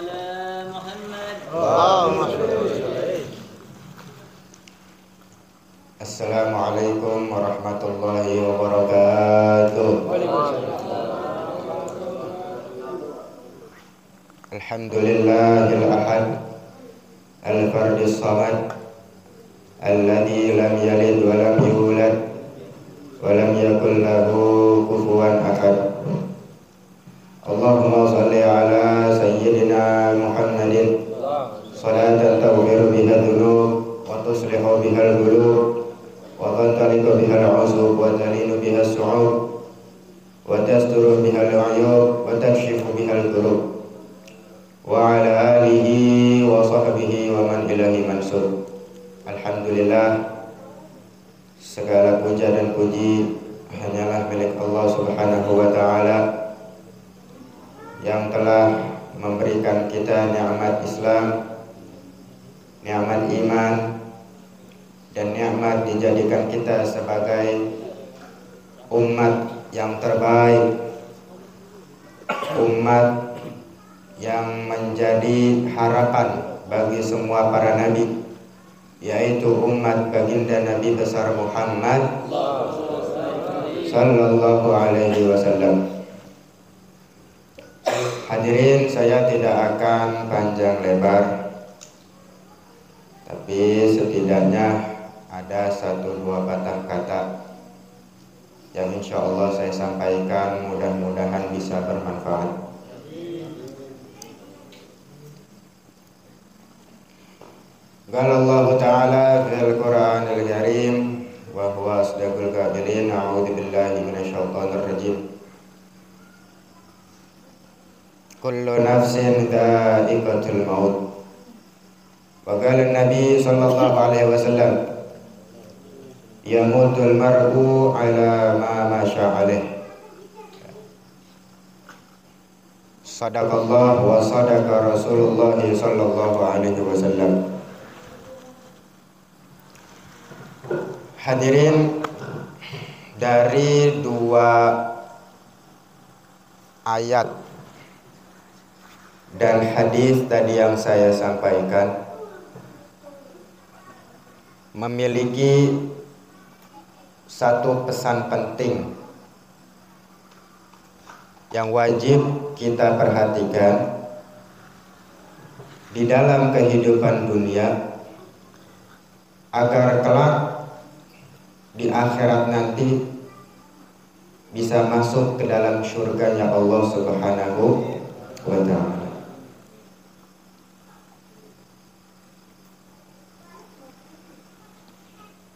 على محمد. اللهم صل وسلم. Assalamualaikum warahmatullahi wabarakatuh. Alhamdulillahil ahad al-fardis samad alladzi lam yalid wa lam yulad wa lam yakul lahu kufuwan ahad. Allahumma shalli ala sayyidina Muhammadin salatan taghfiru biha dzunub wa tuslihu biha al-qulub wa tantaliqu biha al-'usub wa talinu biha as-su'ub wa tasturu biha al-'uyub wa takshifu biha al-qulub wa ala alihi wa sahbihi wa man ilahi mansur. Alhamdulillah, segala puja dan puji hanyalah milik Allah Subhanahu wa ta'ala yang telah memberikan kita nikmat Islam, nikmat iman, dan nikmat dijadikan kita sebagai umat yang terbaik, umat yang menjadi harapan bagi semua para nabi, yaitu umat baginda Nabi besar Muhammad sallallahu alaihi wasallam. Hadirin, saya tidak akan panjang lebar, tapi setidaknya ada 1-2 patah kata yang insya Allah saya sampaikan, mudah-mudahan bisa bermanfaat. Qala Allah Ta'ala fil Qur'anil Karim wa huwa asdaqul qa'ilin, a'udzu billahi minasyaitonir rajim. Kullu nafsin dha'iqatul maut. Wa qala Nabi sallallahu alaihi wasallam, yamutul mar'u ala ma masya alaih. Sadaqallah wa sadaqa Rasulullah sallallahu alaihi wasallam. Hadirin, dari 2 ayat dan hadis tadi yang saya sampaikan memiliki satu pesan penting yang wajib kita perhatikan di dalam kehidupan dunia agar kelak di akhirat nanti bisa masuk ke dalam surganya Allah Subhanahu wa ta'ala.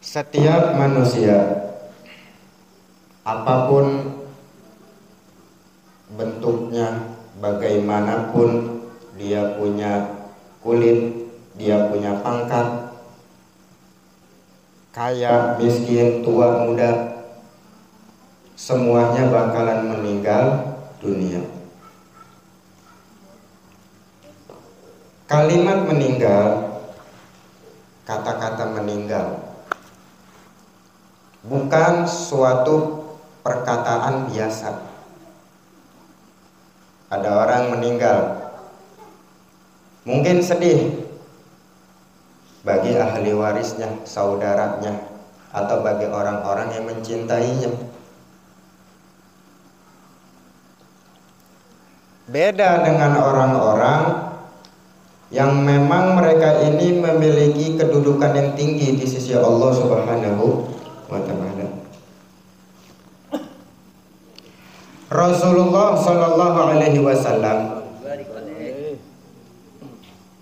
Setiap manusia, apapun bentuknya, bagaimanapun dia punya kulit, dia punya pangkat, kaya, miskin, tua, muda, semuanya bakalan meninggal dunia. Kalimat meninggal, kata-kata meninggal bukan suatu perkataan biasa. Ada orang meninggal, mungkin sedih bagi ahli warisnya, saudaranya, atau bagi orang-orang yang mencintainya. Beda dengan orang-orang yang memang mereka ini memiliki kedudukan yang tinggi di sisi Allah Subhanahu wa ta'ala. Rasulullah sallallahu alaihi wasallam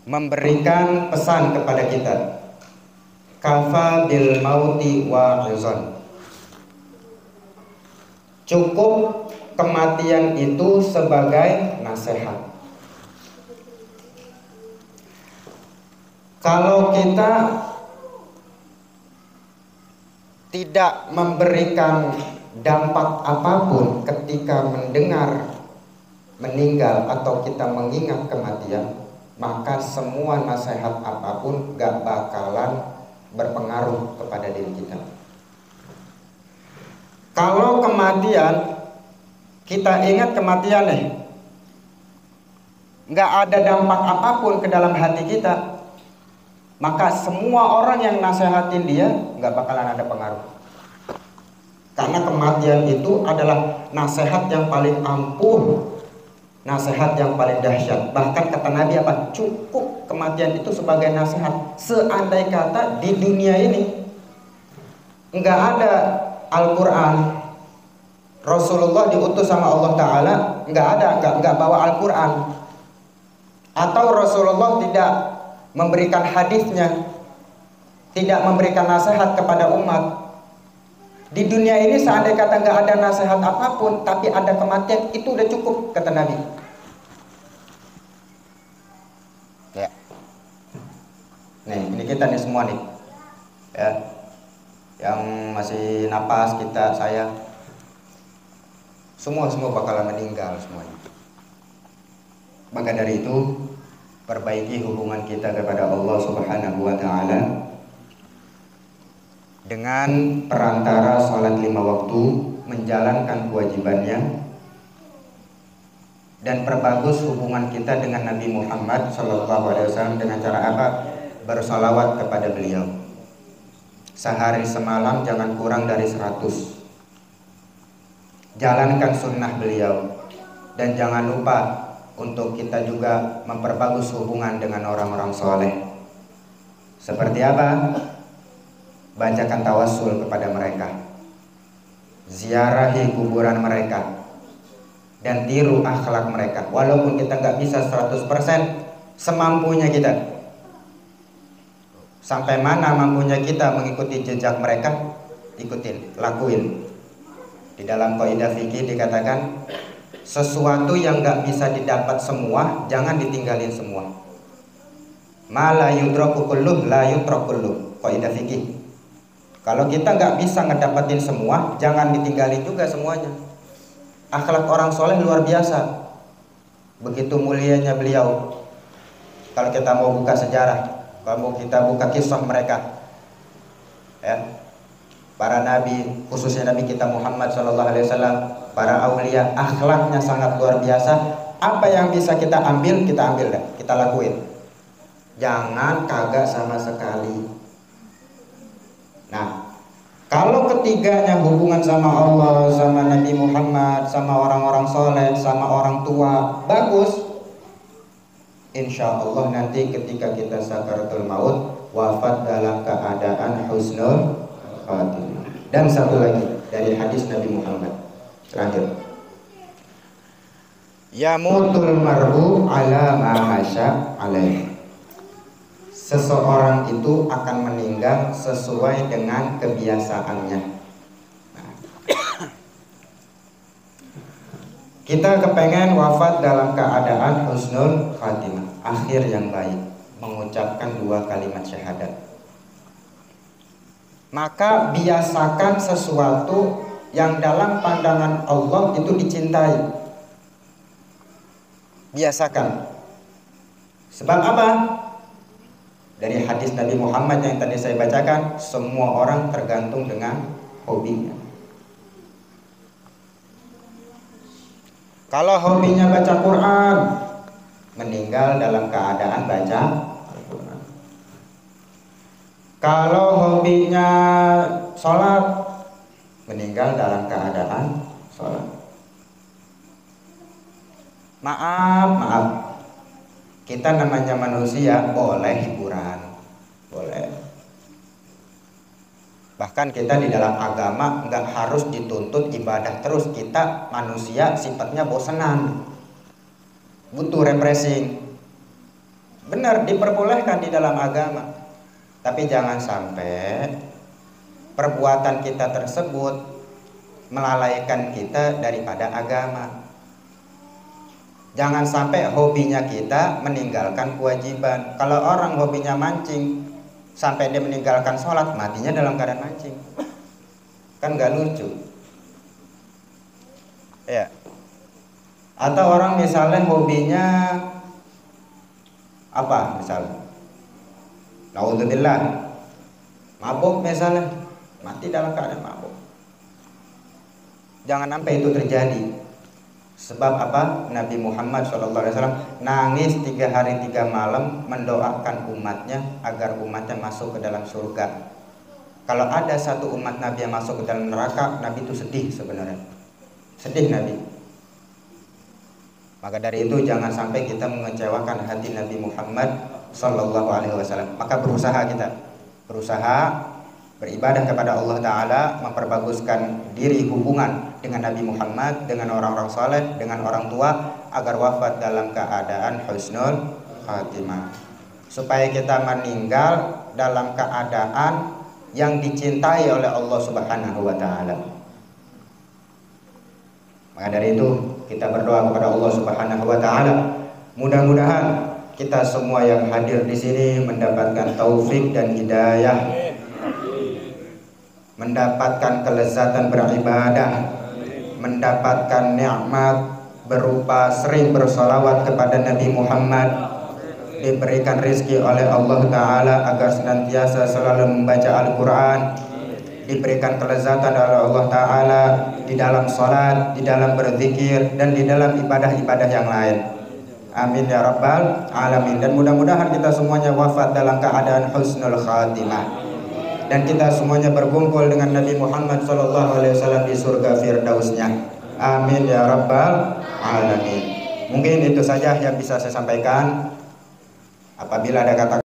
memberikan pesan kepada kita, kafa bil mauti wa'izon. Cukup kematian itu sebagai nasihat. Kalau kita tidak memberikan dampak apapun ketika mendengar meninggal atau kita mengingat kematian, maka semua nasihat apapun gak bakalan berpengaruh kepada diri kita. Kalau kematian, kita ingat kematian nih, nggak ada dampak apapun ke dalam hati kita, maka semua orang yang nasehatin dia nggak bakalan ada pengaruh. Karena kematian itu adalah nasihat yang paling ampuh, nasihat yang paling dahsyat. Bahkan kata Nabi apa? Cukup kematian itu sebagai nasihat. Seandai kata di dunia ini nggak ada Al-Quran, Rasulullah diutus sama Allah Ta'ala, nggak bawa Al-Quran, atau Rasulullah tidak memberikan hadisnya, tidak memberikan nasihat kepada umat. Di dunia ini seandainya kata nggak ada nasihat apapun, tapi ada kematian, itu udah cukup kata Nabi. Ya. Nih, ini kita nih semua nih, ya, yang masih napas kita, saya, semua bakalan meninggal semuanya. Maka dari itu, perbaiki hubungan kita kepada Allah Subhanahu wa Ta'ala dengan perantara sholat 5 waktu, menjalankan kewajibannya, dan perbagus hubungan kita dengan Nabi Muhammad SAW dengan cara apa? Bersalawat kepada beliau. Sehari semalam jangan kurang dari 100. Jalankan sunnah beliau, dan jangan lupa untuk kita juga memperbagus hubungan dengan orang-orang soleh. Seperti apa? Bacakan tawassul kepada mereka, ziarahi kuburan mereka, dan tiru akhlak mereka. Walaupun kita nggak bisa 100%, semampunya kita. Sampai mana mampunya kita mengikuti jejak mereka, ikutin, lakuin. Di dalam kaidah fikih dikatakan, sesuatu yang nggak bisa didapat semua, jangan ditinggalin semua. Ma la yudraku kulluh la yutraku kulluh. Kaidah fikih. Kalau kita nggak bisa ngedapetin semua, jangan ditinggalin juga semuanya. Akhlak orang soleh luar biasa. Begitu mulianya beliau. Kalau kita mau buka sejarah, kalau mau kita buka kisah mereka, ya, para nabi, khususnya Nabi kita Muhammad SAW, para aulia, akhlaknya sangat luar biasa. Apa yang bisa kita ambil dah, kita lakuin. Jangan kagak sama sekali. Nah, kalau ketiganya hubungan sama Allah, sama Nabi Muhammad, sama orang-orang soleh, sama orang tua, bagus. Insya Allah nanti ketika kita sakaratul maut, wafat dalam keadaan husnul khatimah. Dan satu lagi dari hadis Nabi Muhammad terakhir, yamutul mar'u ala ma hasya alaih. Seseorang itu akan meninggal sesuai dengan kebiasaannya. Nah, kita kepengen wafat dalam keadaan husnul khatimah, akhir yang baik, mengucapkan 2 kalimat syahadat. Maka biasakan sesuatu yang dalam pandangan Allah itu dicintai. Biasakan. Sebab apa? Dari hadis Nabi Muhammad yang tadi saya bacakan, semua orang tergantung dengan hobinya. Kalau hobinya baca Quran, meninggal dalam keadaan baca Al-Quran. Kalau hobinya sholat, meninggal dalam keadaan sholat. Maaf, kita namanya manusia, boleh hiburan, boleh. Bahkan kita di dalam agama nggak harus dituntut ibadah terus. Kita manusia sifatnya bosenan, butuh refreshing. Benar, diperbolehkan di dalam agama. Tapi jangan sampai perbuatan kita tersebut melalaikan kita daripada agama. Jangan sampai hobinya kita meninggalkan kewajiban. Kalau orang hobinya mancing, sampai dia meninggalkan sholat, matinya dalam keadaan mancing. Kan gak lucu. Ya. Atau orang misalnya hobinya apa misalnya? Naudzubillah, mabuk misalnya, mati dalam keadaan mabuk. Jangan sampai itu terjadi. Sebab apa? Nabi Muhammad SAW nangis 3 hari 3 malam mendoakan umatnya agar umatnya masuk ke dalam surga. Kalau ada satu umat Nabi yang masuk ke dalam neraka, Nabi itu sedih sebenarnya. Sedih Nabi. Maka dari itu jangan sampai kita mengecewakan hati Nabi Muhammad SAW. Maka berusaha beribadah kepada Allah Ta'ala, memperbaguskan diri hubungan dengan Nabi Muhammad, dengan orang-orang soleh, dengan orang tua, agar wafat dalam keadaan husnul khatimah, supaya kita meninggal dalam keadaan yang dicintai oleh Allah Subhanahu wa Ta'ala. Maka dari itu kita berdoa kepada Allah Subhanahu wa Ta'ala, mudah-mudahan kita semua yang hadir di sini mendapatkan taufik dan hidayah, mendapatkan kelezatan beribadah, mendapatkan nikmat berupa sering bersolawat kepada Nabi Muhammad, diberikan rezeki oleh Allah Ta'ala agar senantiasa selalu membaca Al-Quran, diberikan kelezatan oleh Allah Ta'ala di dalam sholat, di dalam berzikir, dan di dalam ibadah-ibadah yang lain. Amin ya rabbal alamin. Dan mudah-mudahan kita semuanya wafat dalam keadaan husnul khatimah, dan kita semuanya berkumpul dengan Nabi Muhammad SAW di surga firdausnya. Amin ya rabbal alamin. Mungkin itu saja yang bisa saya sampaikan. Apabila ada kata